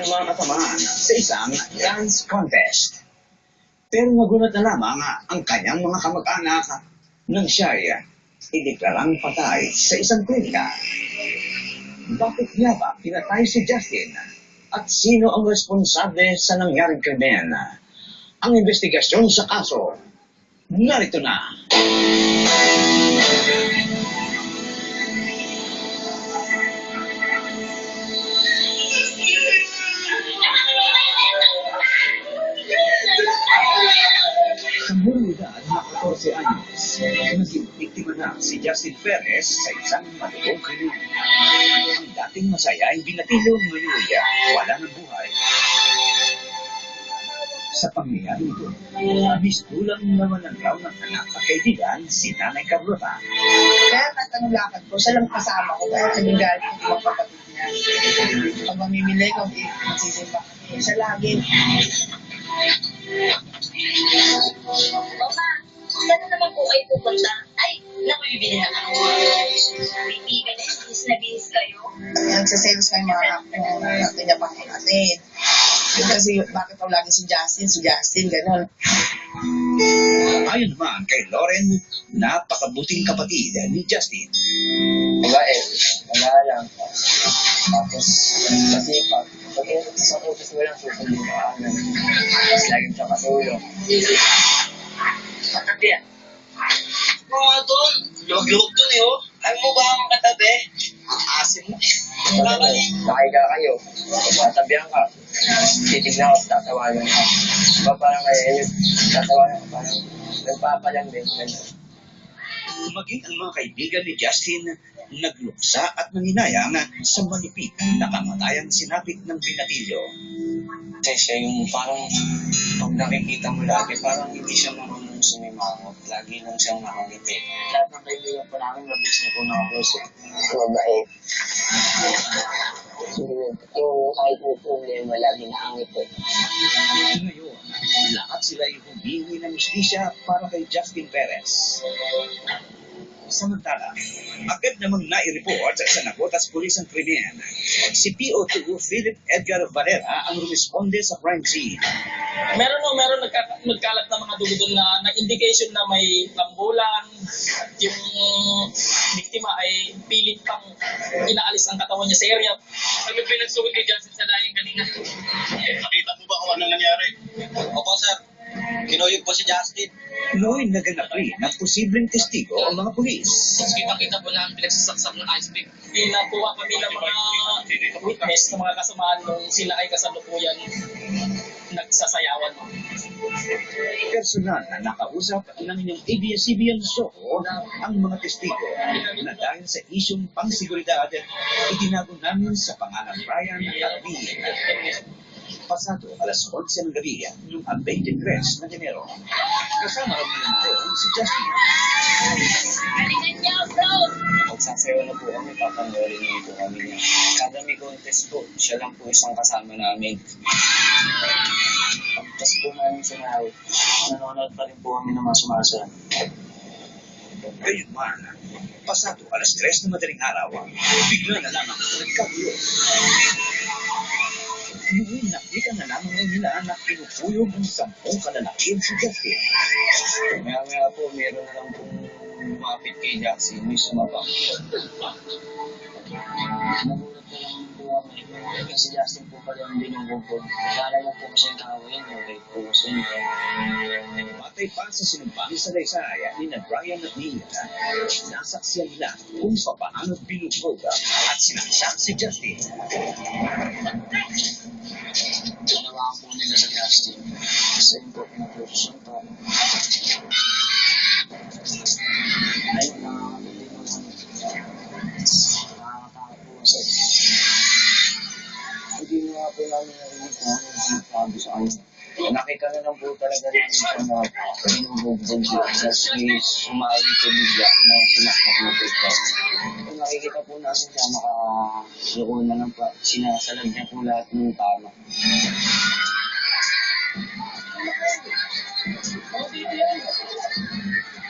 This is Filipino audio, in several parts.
mga katamaan sa isang dance contest. Pero nagulat na lamang ang kanyang mga kamag-anak nang siya ay ideklarang patay sa isang klinika. Bakit nga ba pinatay si Justin? At sino ang responsable sa nangyaring krimen? Ang investigasyon sa kaso, narito na. Sa murang edad na 14 anyos, naging biktima na si Justin Perez sa isang malubong krimen. Ang dating masaya ay binatilong ngayon wala ng buhay. Sa pangyayari ito, mistulang nawalan raw ng anak at kaibigan si Nanay Carlota. Kaya tatanong lakad ko, siya lang kasama ko, kaya nagagalit ko mga kapatid niya. Pag mamimili ko, magsisimba kami. Siya lagi. Mama, saan na naman po kayo pupunta? Ay, naku, bibili na ako. Bibigan na, na bihis kayo. Nagsasales kayo mga niya pa natin. Kasi bakit daw lagi si Justin, gano'n. Ayon naman kay Lauren, napakabuting kapatid ni Justin. Wala lang. Tapos, kasi pag sa utos mo lang, susundin mo agad. Tapos laging siya katulong. Katabi ah. Mga doon, luwag-luwag doon eh oh. Ayaw mo ba ang katabi? Ang asim mo. Nakahiga kayo. Tatabihan ka. Titignan ko, tatawanan ka. Diba parang kayo, tatawanan ka, parang nagpapalang din. Maging ang mga kaibigan ni Justin nagluksa at nanginayang sa malupit na kamatayang sinapit ng binatilyo. Kasi siya yung parang pag nakikita mo lagi, parang hindi siya marunong sumimangot. Lagi lang siyang nakangiti. Lahat ng kaibigan po namin, mabilis na po nakakusip. Mabait. Yung kahit may problema, lagi nakangiti. Ngayon, lahat sila ay humingi ng justisya para kay Justin Perez. Samantala, agad namang nai-report sa Nagotas Police ang krimen. Si PO2 Philip Edgar Valera ang rumisponde sa crime scene. Meron nagkalat na mga dugo doon na nag-indication na may lambulan. Yung biktima ay pilit pang inaalis ang katawan niya sa area. Ano pinagsugod kay Johnson sa layang kanina? Nakita mo ba kung ano nangyari? Opo, sir. Kinuyog po si Justin. Noon naganap rin ng posibleng testigo ang mga pulis. Mas kitang-kita po na ang pinagsasaksak ng ice pick. Pinakuha kami ng mga witness ng mga kasamaan nung sila ay kasalukuyan nagsasayawan. Personal na nakausap ng inyong ABS-CBN show ang mga testigo na dahil sa isyong pangseguridad, itinago namin sa pangalan Brian Calvin. Pasado alas 11 ng gabi noong 23 na Enero. Kasama rin naman si Justin. Galingan niya, bro! Magsasayaw na po kami, papanoorin niyo po kami niya. Kada may contest po, siya lang po isang kasama namin. Pagkas po namin sinaw, nanonood pa rin po kami ng mga sumasayaw. Gayun man, pasado alas 3 na madaling araw, bigla na lamang nagkagulo. Noon nakita na lamang nila na pinupulog ng 10 kalalakihan si Justin. Maya-maya po, meron na lang pong lumapit kay Justin, may sumabak. Nagulat na lang po kami. Kasi Justin po pala ang binubugbog. Wala naman po kasing kawin, okay po kasi. Matay pa sa sinumpang salaysay ni na Brian at Nina, nasaksiyan nila kung paano binugbog at sinaksak si Justin. Ginawa po nila sa Justin. Kasi yung po pinag-production pa. Ayun, nakakapili mo lang. Nakakatakot po kasi. Hindi nga po namin narinig kung ano yung sinasabi sa kanya. Nakita na lang po talaga rin siya na binubugbog siya. Kasi sumali ko bigla na pinakpak na po ito. Kung nakikita po namin siya, nakasuko na lang pa. Sinasalag niya po lahat ng tama.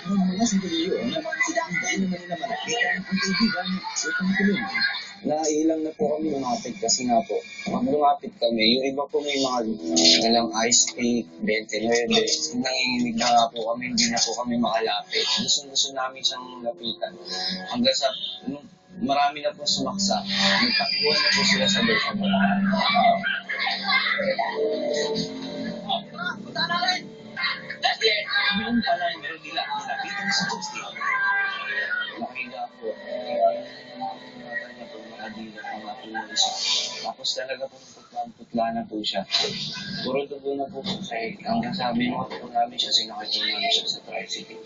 Noong mga sandali yun, ang dahil naman nila malapitan ang kaibigan upang tulungan. nailang na po kami lumapit kasi nga po, pag lumapit kami, yung iba po may mga dalang ice pick, 29, nanginginig na nga po kami, hindi na po kami makalapit. Gusto namin siyang lapitan. Hanggang sa, nung marami na po sumaksa, nagtakbuhan na po sila sa doon. Noon pa lang meron nila nilapitan si Justin. Nakita po, nakita niya po nakadilat ang ating isa. Tapos talaga po putla na po siya. Puro dugo na po siya. Ang kasabi mo po namin siya, sinakay po namin siya sa tricycle.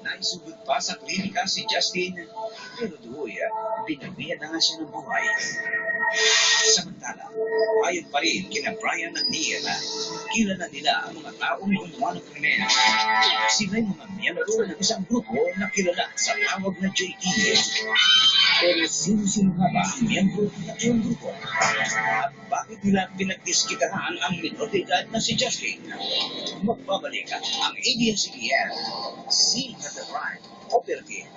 Naisugod pa sa klinika si Justin, pero doon, binabihan na nga siya ng buhay. Samantala, ayon pa rin kina Brian at Neil, kilala nila ang mga taong gumawa ng krimen. Sila'y mga miyembro ng isang grupo na kilala sa tawag na JT. Pero sino-sino nga ba ang miyembro ng iyong grupo? At bakit nila pinagdiskitahan ang minor de edad na si Justin? Magbabalik ang ABS-CBN, Scene at the Crime Operative.